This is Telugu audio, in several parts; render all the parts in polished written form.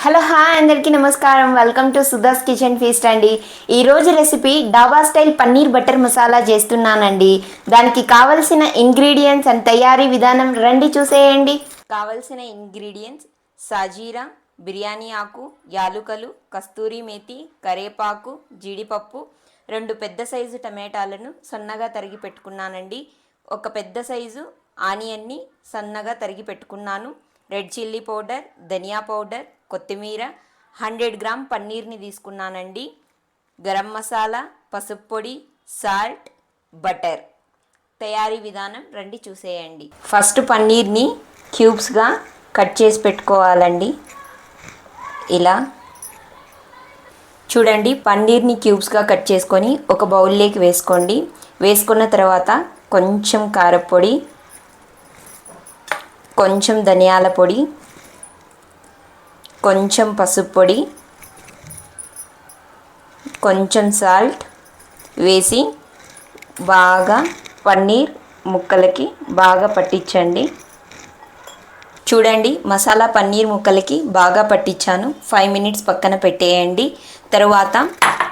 హలో హాయ్ అందరికీ నమస్కారం. Welcome to Sudha's kitchen feast అండి. ఈరోజు రెసిపీ డాబా స్టైల్ పన్నీర్ బటర్ మసాలా చేస్తున్నానండి. దానికి కావలసిన ఇంగ్రీడియంట్స్ అండ్ తయారీ విధానం రండి చూసేయండి. కావలసిన ఇంగ్రీడియంట్స్: సాజీరా, బిర్యానీ ఆకు, యాలుకలు, కస్తూరి మేతి, కరేపాకు, జీడిపప్పు, 2 పెద్ద సైజు టమాటాలను సన్నగా తరిగి పెట్టుకున్నానండి. ఒక పెద్ద సైజు ఆనియన్ని సన్నగా తరిగి పెట్టుకున్నాను. రెడ్ చిల్లీ పౌడర్, ధనియా పౌడర్, కొత్తిమీర, 100 గ్రామ్ పన్నీర్ని తీసుకున్నానండి. గరం మసాలా, పసుపు పొడి, సాల్ట్, బటర్. తయారీ విధానం రండి చూసేయండి. ఫస్ట్ పన్నీర్ని క్యూబ్స్గా కట్ చేసి పెట్టుకోవాలండి. ఇలా చూడండి, పన్నీర్ని క్యూబ్స్గా కట్ చేసుకొని ఒక బౌల్లోకి వేసుకోండి. వేసుకున్న తర్వాత కొంచెం కారపొడి, కొంచెం ధనియాల పొడి, కొంచెం పసుపు పొడి, కొంచెం సాల్ట్ వేసి బాగా పన్నీర్ ముక్కలకి బాగా పట్టించండి. చూడండి, మసాలా పన్నీర్ ముక్కలకి బాగా పట్టించాను. 5 మినిట్స్ పక్కన పెట్టేయండి. తరువాత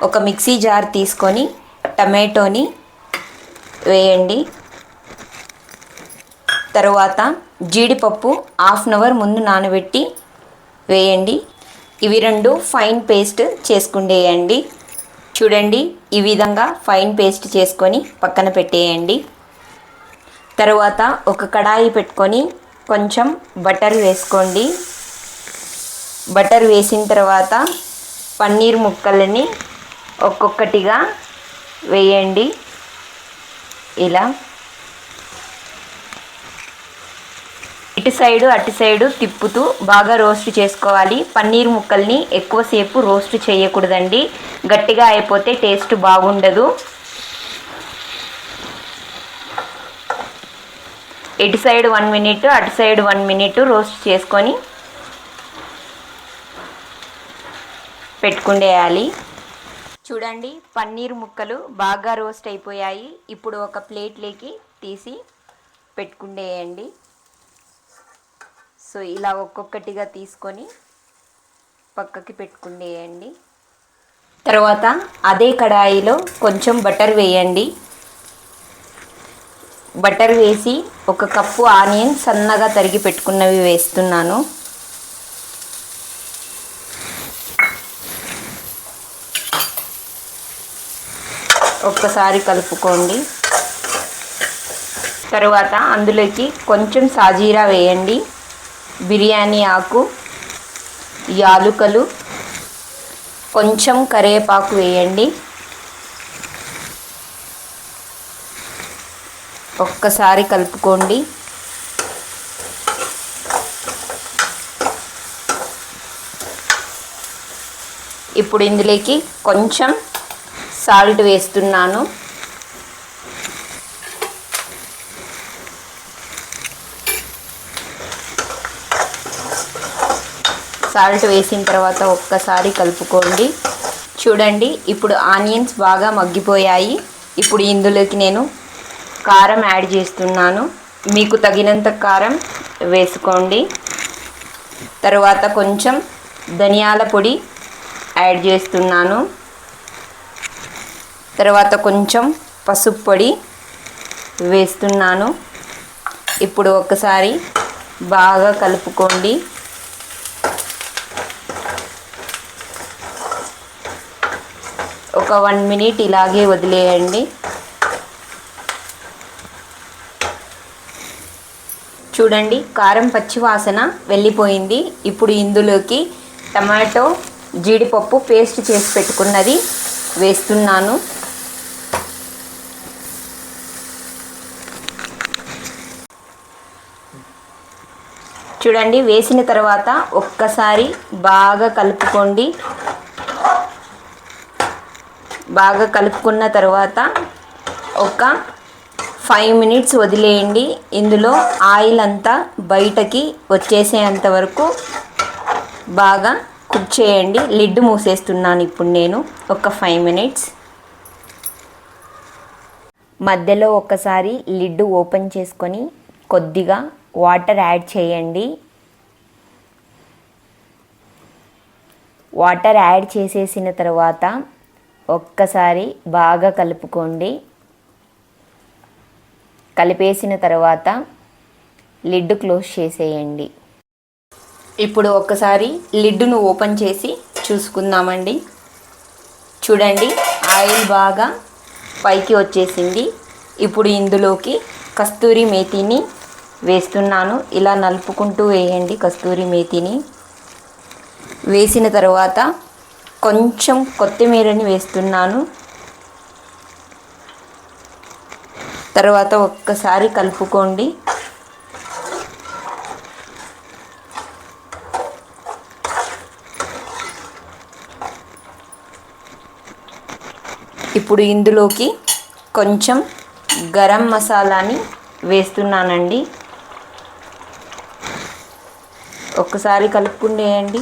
ఒక మిక్సీ జార్ తీసుకొని టమాటోని వేయండి. తరువాత జీడిపప్పు 1/2 అవర్ ముందు నానబెట్టి వేయండి. ఇవి 2 ఫైన్ పేస్ట్ చేసుకుండేయండి. చూడండి, ఈ విధంగా ఫైన్ పేస్ట్ చేసుకొని పక్కన పెట్టేయండి. తరువాత ఒక కడాయి పెట్టుకొని కొంచెం బటర్ వేసుకోండి. బటర్ వేసిన తర్వాత పన్నీర్ ముక్కలని ఒక్కొక్కటిగా వేయండి. ఇలా ఇటు సైడు అటు సైడు తిప్పుతూ బాగా రోస్ట్ చేసుకోవాలి. పన్నీర్ ముక్కల్ని ఎక్కువసేపు రోస్ట్ చేయకూడదండి, గట్టిగా అయిపోతే టేస్ట్ బాగుండదు. ఇటు సైడ్ 1 మినిట్, అటు సైడ్ 1 మినిట్ రోస్ట్ చేసుకొని పెట్టుకుండేయాలి. చూడండి, పన్నీర్ ముక్కలు బాగా రోస్ట్ అయిపోయాయి. ఇప్పుడు ఒక ప్లేట్లోకి తీసి పెట్టుకుండేయండి. సో ఇలా ఒక్కొక్కటిగా తీసుకొని పక్కకి పెట్టుకుండేయండి. తర్వాత అదే కడాయిలో కొంచెం బటర్ వేయండి. బటర్ వేసి 1 కప్పు ఆనియన్ సన్నగా తరిగి పెట్టుకున్నవి వేస్తున్నాను. ఒక్కసారి కలుపుకోండి. తరువాత అందులోకి కొంచెం సాజీరా వేయండి, బిర్యానీ ఆకు, యాలుకలు, కొంచెం కరివేపాకు వేయండి. ఒక్కసారి కలుపుకోండి. ఇప్పుడు ఇందులోకి కొంచెం సాల్ట్ వేస్తున్నాను. సాల్ట్ వేసిన తర్వాత ఒక్కసారి కలుపుకోండి. చూడండి, ఇప్పుడు ఆనియన్స్ బాగా మగ్గిపోయాయి. ఇప్పుడు ఇందులోకి నేను కారం యాడ్ చేస్తున్నాను. మీకు తగినంత కారం వేసుకోండి. తర్వాత కొంచెం ధనియాల పొడి యాడ్ చేస్తున్నాను. తర్వాత కొంచెం పసుపు పొడి వేస్తున్నాను. ఇప్పుడు ఒకసారి బాగా కలుపుకోండి. ఒక 1 మినిట్ ఇలాగే వదిలేయండి. చూడండి, కారం పచ్చి వాసన వెళ్ళిపోయింది. ఇప్పుడు ఇందులోకి టమాటో, జీడిపప్పు పేస్ట్ చేసి పెట్టుకున్నది వేస్తున్నాను. చూడండి, వేసిన తర్వాత ఒక్కసారి బాగా కలుపుకోండి. బాగా కలుపుకున్న తర్వాత ఒక 5 మినిట్స్ వదిలేయండి. ఇందులో ఆయిల్ అంతా బయటకి వచ్చేసేంత వరకు బాగా కుక్ చేయండి. లిడ్ మూసేస్తున్నాను ఇప్పుడు నేను ఒక 5 మినిట్స్. మధ్యలో ఒకసారి లిడ్ ఓపెన్ చేసుకొని కొద్దిగా వాటర్ యాడ్ చేయండి. వాటర్ యాడ్ చేసేసిన తర్వాత ఒక్కసారి బాగా కలుపుకోండి. కలిపేసిన తర్వాత లిడ్ క్లోజ్ చేసేయండి. ఇప్పుడు ఒక్కసారి లిడ్డును ఓపెన్ చేసి చూసుకుందామండి. చూడండి, ఆయిల్ బాగా పైకి వచ్చేసింది. ఇప్పుడు ఇందులోకి కస్తూరి మేతిని వేస్తున్నాను. ఇలా నలుపుకుంటూ వేయండి. కస్తూరి మేతిని వేసిన తర్వాత కొంచెం కొత్తిమీరని వేస్తున్నాను. తర్వాత ఒక్కసారి కలుపుకోండి. ఇప్పుడు ఇందులోకి కొంచెం గరం మసాలాని వేస్తున్నానండి. ఒక్కసారి కలుపుకుండేయండి.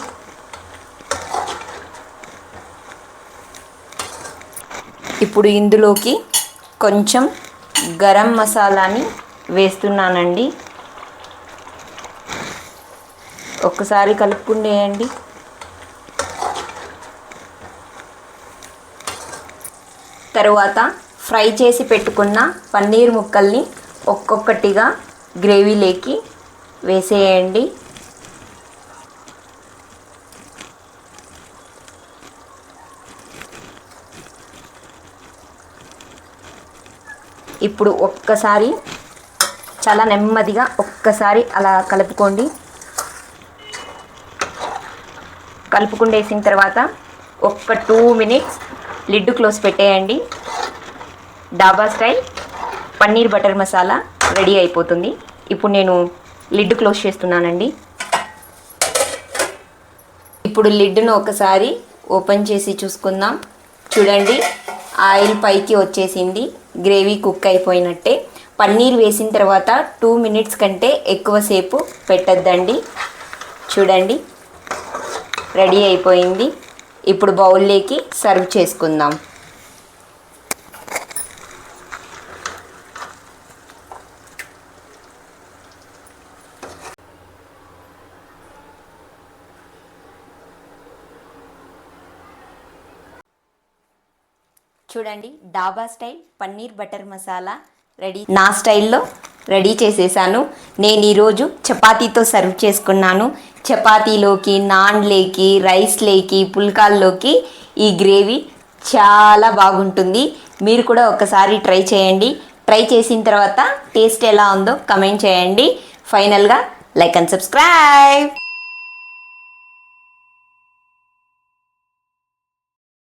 ఇప్పుడు ఇందులోకి కొంచెం గరం మసాలాని వేస్తున్నానండి. ఒక్కసారి కలుపుకుండేయండి. తరువాత ఫ్రై చేసి పెట్టుకున్న పన్నీర్ ముక్కల్ని ఒక్కొక్కటిగా గ్రేవీలోకి వేసేయండి. ఇప్పుడు ఒక్కసారి చాలా నెమ్మదిగా ఒక్కసారి అలా కలుపుకోండి. కలుపుకుండేసిన తర్వాత ఒక్క 2 మినిట్స్ లిడ్ క్లోజ్ పెట్టేయండి. డాబా style paneer butter masala ready అయిపోతుంది. ఇప్పుడు నేను లిడ్ క్లోజ్ చేస్తున్నానండి. ఇప్పుడు లిడ్ను ఒకసారి ఓపెన్ చేసి చూసుకుందాం. చూడండి, ఆయిల్ పైకి వచ్చేసింది. గ్రేవీ కుక్ అయిపోయినట్టే. పన్నీర్ వేసిన తర్వాత 2 మినిట్స్ కంటే ఎక్కువసేపు పెట్టద్దండి. చూడండి, రెడీ అయిపోయింది. ఇప్పుడు బౌల్లోకి సర్వ్ చేసుకుందాం. చూడండి, డాబా style paneer butter masala ready. నా స్టైల్లో రెడీ చేసేసాను. నేను ఈరోజు చపాతీతో సర్వ్ చేసుకున్నాను. చపాతీలోకి, నాన్లేకి, రైస్లేకి, పుల్కాల్లోకి ఈ గ్రేవీ చాలా బాగుంటుంది. మీరు కూడా ఒకసారి ట్రై చేయండి. ట్రై చేసిన తర్వాత టేస్ట్ ఎలా ఉందో కమెంట్ చేయండి. ఫైనల్గా లైక్ అండ్ సబ్స్క్రైబ్.